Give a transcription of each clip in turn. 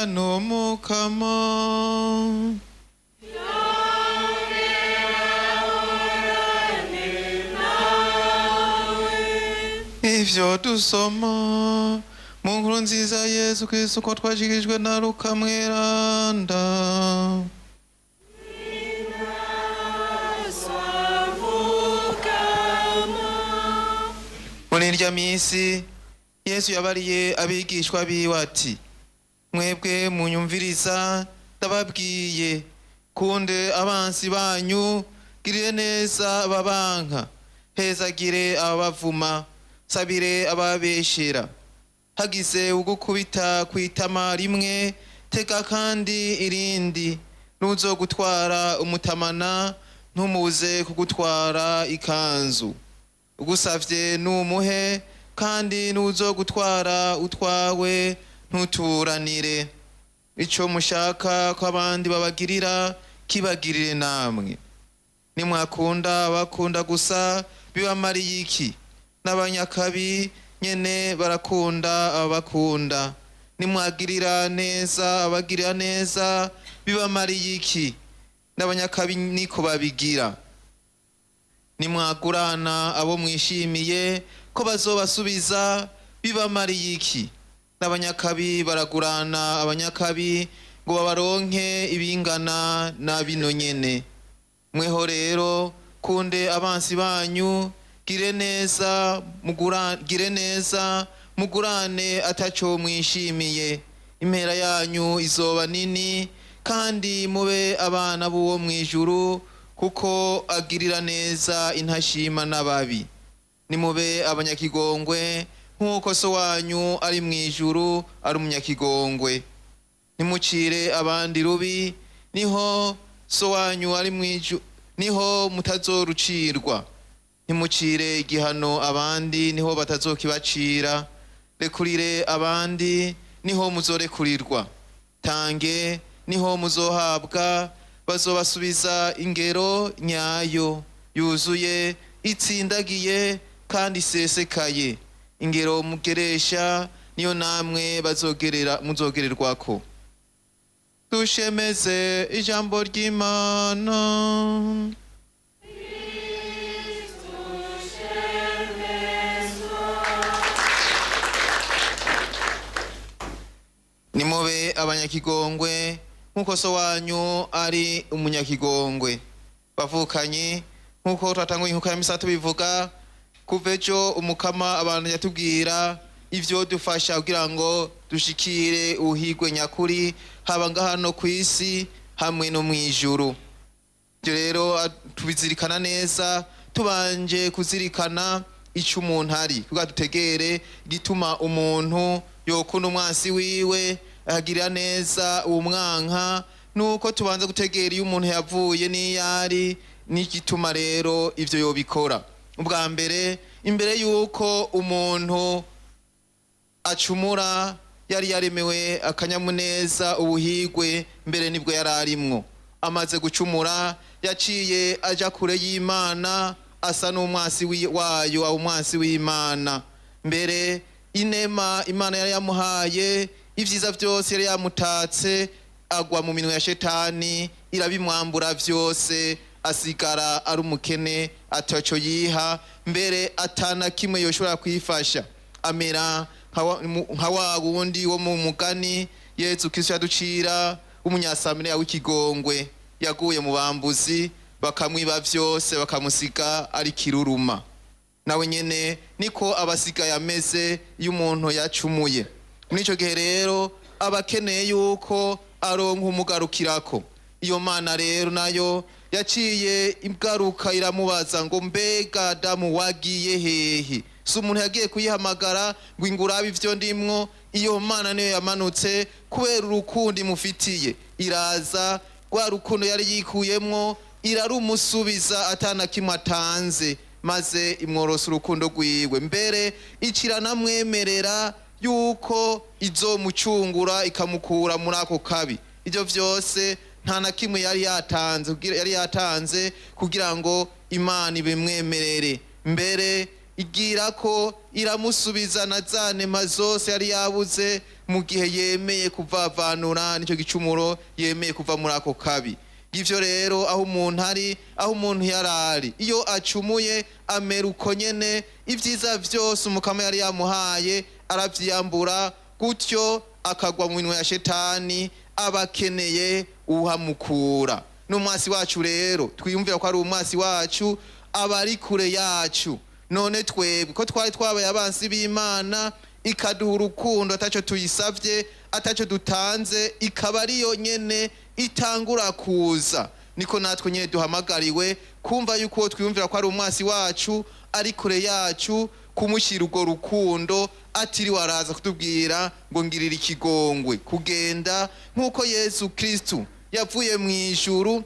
n'umukama. Ivyo dusoma mu nkuru nziza Yesu Kristo ko twashikirijwe na Luka mweranda. Muri irya misi Yesu yabariye abigishwa biwe ati, mwebwe munyumviriza ndababwiye, kunde abansi banyu, girire neza ababanka, hezagire ababavuma, sabire ababeshera. Hagize ugukubita kwitama rimwe, tega kandi irindi. Nuzogutwara umutamana, ntumuze kugutwara ikanzu. Ugusavye numuhe, kandi nuzogutwara utwawe ntuturanire. Ico mushaka ko abandi babagirira, kibagirire namwe. Nimwakunda abakunda gusa, bibamariye iki? N'abanyakabi nyene barakunda abakunda. Nimwagirira neza abagirira neza, bibamariye iki? N'abanyakabi niko babigira. Nimwagurana abo mwishimiye ko bazobasubiza, bibamariye iki? N'abanyakabi baragurana abanyakabi ngo babaronke ibingana na bino nyene. Mweho rero kunde abansi banyu, gire neza mugurane ataco mwishimiye. Impera yanyu izoba nini, kandi mube abana b'uwo mwijuru, kuko agirira neza intashima n'ababi. Nimube abanyakigongwe nk'uko so wanyu ari mwijuru ari umunyakigongwe. Nimucire abandi rubi, niho so wanyu ari mwijuru, niho mutazorucirwa. Nimucire igihano abandi, niho batazokibacira. Rekurire abandi, niho muzorekurirwa. Tange, niho muzohabwa. Bazobasubiza ingero nyayo, yuzuye, itsindagiye, kandi isesekaye. Ingero mugeresha, niyo namwe muzogererwako. Dushemeze ijambo ry'Imana. Nimube abanyakigongwe nkuko so wanyu ari umunyakigongwe. Bavukanye nkuko twatanguye nkuko yamisa tubivuga, kuvejo umukama abantu yatubwira ivyo dufasha kugira ngo dushikire uhigwe nyakuri, haba ngahano kwisi hamwe no mwijuru. Ivyo rero tubizirikana neza, tubanje kuzirikana ico umuntu ari, kugira dutegere gituma umuntu yokunda umwansi wiwe, agirira neza umwanka. Nuko tubanza gutegera iyo umuntu yavuye n'iyari, n'igituma rero ivyo yobikora. Ubwa mbere, imbere yuko umuntu acumura, yari yaremewe akanyamuneza, ubuhigwe mbere nibwo yararimwo. Amaze gucumura yaciye aja kure y'Imana, asa n'umwasi wayo, aho umwasi w'Imana. Mbere inema Imana yari yamuhaye, ivyiza vyose yari yamutatse, agwa mu minwe ya shetani, irabimwambura vyose, asigara ari umukene, ataco yiha, mbere atana kimwe yoshobora kwifasha. Amera nka wa wundi wo mu mugani Yesu Kristo yaducira, umunyasamariya w'ikigongwe yaguye mu bambuzi, bakamwiba vyose, bakamusiga ari kiruruma. Nawe nyene niko abasigaye ameze iyo umuntu yacumuye. Muri ico gihe rero abakeneye yuko aronka umugarukirako. Iyo Mana rero nayo yaciye igaruka iramubaza ngo, mbega Adamu wagiye hehe? Si umuntu yagiye kuyihamagara ngo ingurabe ivyo ndimwo. Iyo Mana niyo yamanutse kubera urukundo imufitiye, iraza rwa rukundo yari yikuyemwo, irarumusubiza atana kimwe atanze, maze imworosa urukundo rwiwe. Mbere iciranamwemerera yuko izomucungura, ikamukura muri ako kabi. Ivyo vyose nta na kimwe yari yatanze kugira ngo Imana ibimwemerere. Mbere igira ko iramusubiza na za nema zose yari yabuze, mu gihe yemeye kuvavanura nicyo gicumuro, yemeye kuva muri ako kabi. Givyo rero aho umuntu ari, aho umuntu yarari, iyo acumuye amera uko nyene, ivyiza vyose umukama yari yamuhaye aravyiyambura, gutyo akagwa mu minwe ya shetani, abakeneye uhamukura. N'umwasi wacu rero twiyumvira ko ari umwasi wacu, abari kure yacu. None twebwe ko twari twabaye abansi b'Imana, ikaduha urukundo ataco tuyisavye, ataco dutanze, ikaba ariyo nyene itangura kuza. Niko natwe nyene duhamagariwe kumva yuko twiyumvira ko ari umwasi wacu, ari kure yacu, kumushira urwo rukundo, atiri waraza kutubwira ngo ngirira ikigongwe, kugenda nk'uko Yesu Kristo yavuye mu ijuru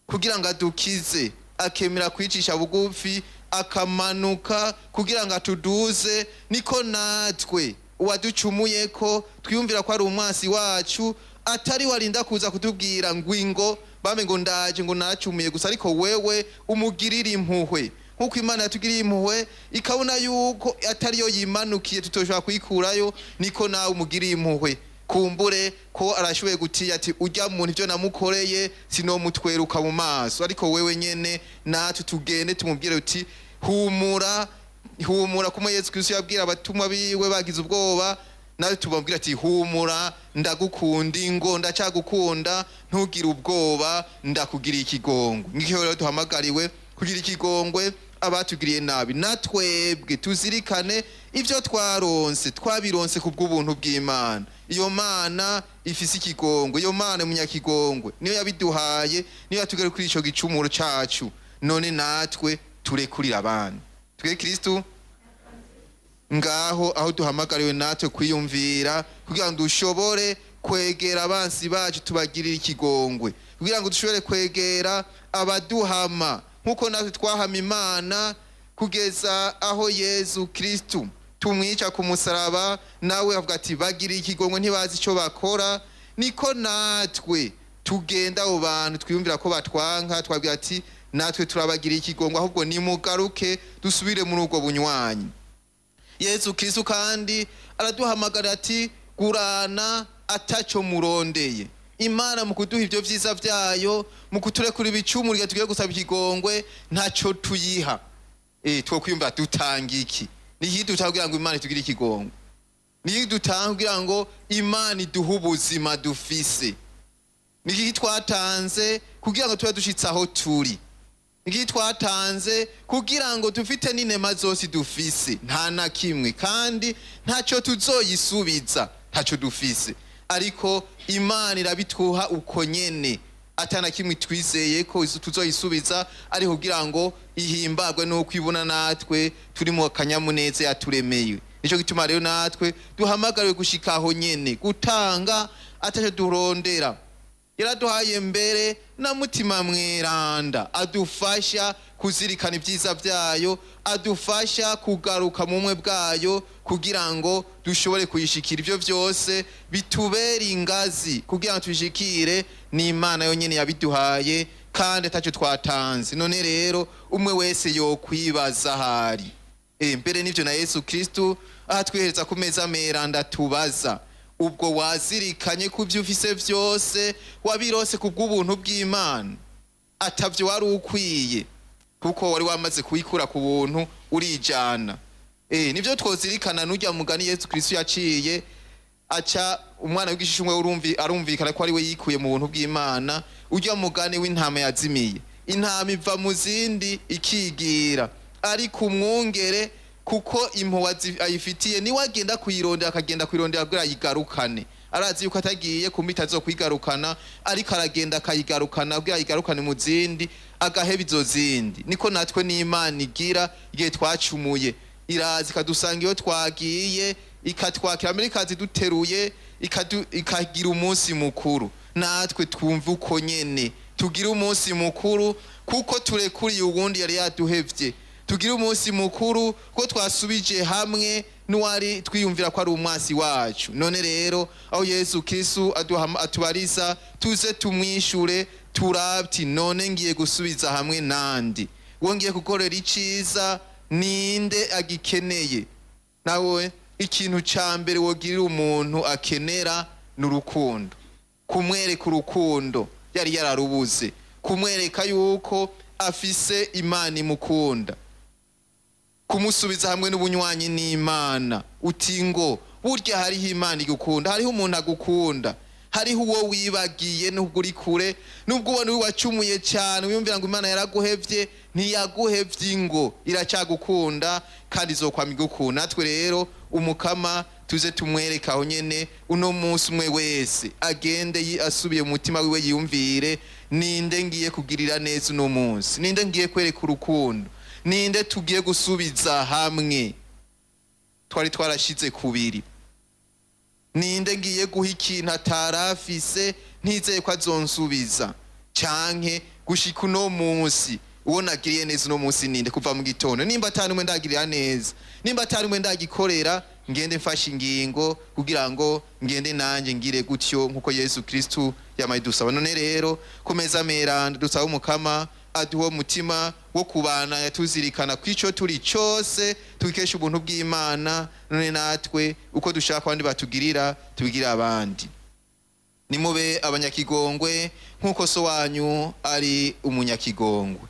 kugira ngo adukize, akemera kwicisha bugufi, akamanuka kugira ngo atuduze. Niko natwe uwaducumuye ko twiyumvira ko ari umwasi wacu, atari warinda kuza kutubwira ngo bame ngo ndaje ngo nacumuye gusa, ariko wewe umugirira impuhwe nkuko Imana yatugiriye impuhwe, ikabona yuko atariyo yimanukiye tutoshobora kuyikurayo, niko nawe umugiriye impuhwe. Kumbure ko arashoboye gutiya ati urya muntu ivyo namukoreye sinomutweruka mu maso, ariko wewe nyene natwe tugende tumubwire uti humura, humura. Kumwe Yesu Kristo yabwira abatumwa biwe bagize ubwoba, nawe tubabwira ati humura, ndagukunda, ingo ndacagukunda, ntugire ubwoba, ndakugiriye ikigongwe. Ngicyo rero duhamagariwe kugira ikigongwe abatugiriye nabi. Natwebwe tuzirikane ivyo twaronse, twabironse kubw'ubuntu bw'Imana. Iyo Mana ifise ikigongwe, iyo Mana munyakigongwe, niyo yabiduhaye, niyo yatugere kuri ico gicumuro cacu. None natwe turekurira abandi. Twege Kristo ngaho aho duhamagariwe natwe kwiyumvira kugira ngo dushobore kwegera abansi bacu, tubagirira ikigongwe, kugira ngo dushobore kwegera abaduhama nkuko natwe twahama Imana, kugeza aho Yesu Kristo tumwica ku musaraba, nawe avuga ati bagiriye ikigongwe ntibazi ico bakora. Niko natwe tugenda abo bantu twiyumvira ko batwanka, twabwira ati natwe turabagiriye ikigongwe, ahubwo nimugaruke dusubire muri ubwo bunywanyi. Yesu Kristo kandi araduhamagara ati gurana ataco murondeye. Imana mu kuduha ivyo vyiza vyayo, mu kuturekura ibicumuro tugiye gusaba ikigongwe, ntaco tuyiha. Two kwiyumva dutanga iki? Nihi dutagira ngo Imana itugire ikigongwe? Nihi dutagira ngo Imana iduhe ubuzima dufise? Nihi twatanze kugira ngo tube dushitse aho turi? Nihi twatanze kugira ngo dufite n'inema zose dufise? Nta na kimwe, kandi ntaco tuzoyisubiza, ntaco dufise. Ariko Imana irabituha uko nyene, atana kimwe twizeye ko tuzoyisubiza, ari kugira ngo ihimbagwe no kwibona natwe turi mu kanyamuneza yaturemeye. Nico gituma rero natwe duhamagariwe gushika aho nyene, gutanga ataco durondera. Yaraduhaye mbere na mutima mweranda, adufasha kuzirikana ivyiza vyayo, adufasha kugaruka mu mwe bwayo, kugira ngo dushobore kuyishikira ivyo vyose bitubera ingazi, kugira ngo tujikire. Ni Imana yonyene yabiduhaye kandi ataco twatanze. None rero umwe wese yokwibaza hari mbere n'ivyo na Yesu Kristo ahatwihereza ku meza meranda tubaza, ubwo wazirikanye ku vyo ufise vyose wabirose kubw'ubuntu bw'Imana, atavyo wari ukwiye kuko wari wamaze kuyikura ku buntu urijana. Nivyo twozirikana n'urya mugani Yesu Kristo yaciye, aca umwana w'igishishumwe arumvikana ko ari we yikuye mu buntu bw'Imana. Urya mugani w'intama yazimiye, intama iva mu zindi ikigira, ariko umwungere kuko impuhwe ayifitiye niwe agenda kuyirondera, akagenda kuyirondera kugira yigarukane. Arazi yuko atagiye kumita zo kwigarukana, ariko aragenda akayigarukana kugira yigarukane mu zindi, agaheba izo zindi. Niko natwe n'Imana igira igihe twacumuye, irazi ikadusanga iyo twagiye, ikatwakira mbere ikazi duteruye, ikagira umunsi mukuru. Natwe twumva uko nyene, tugira umunsi mukuru kuko turekuriye uwundi yari yaduhevye. Tugira umunsi mukuru ko twasubije hamwe n'uwari twiyumvira ko ari umwasi wacu. None rero aho Yesu Kristo atubariza tuze tumwishure, turabti none ngiye gusubiza hamwe nandi, wongiye gukorera iciza ninde agikeneye? Nawe ikintu ca mbere wogirira umuntu akenera n'urukundo, kumwereka urukundo yari yararubuze, kumwereka yuko afise Imana imukunda, kumusubiza hamwe n'ubunywanyi n'Imana. Uti ngo burya hariho Imana igukunda, hariho umuntu agukunda, hariho uwo wibagiye nubwo uri kure, nubwo ubona wacumuye cyane wiyumvira ngo Imana yaraguhevye, ntiyaguhevye, ngo iracyagukunda kandi izokwama igukunda. Natwe rero umukama tuze tumwereka aho nyene uno munsi, umwe wese agende asubiye mu mutima wiwe yiyumvire, ninde ngiye kugirira neza uno munsi, ninde ngiye kwereka urukundo, ninde tugiye gusubiza hamwe twari twarashize kubiri, ninde ngiye guha ikintu atarafise ntizeye ko azonsubiza, canke gushika uno munsi uwo nagiriye neza uno munsi ninde, kuva mu gitondo, nimba atari umwe ndagirira neza, nimba atari umwe ndagikorera, ngende mfashe ingingo kugira ngo ngende nanje ngire gutyo nkuko Yesu Kristu yamaye dusaba. None rero ku meza meranda dusaba umukama aduho mutima wo kubana yatuzirikana kwico turi cyose, tukesha ubuntu bw'Imana. None natwe uko dushaka abandi batugirira tubigira abandi. Nimube abanyakigongwe nkuko so wanyu ari umunyakigongwe.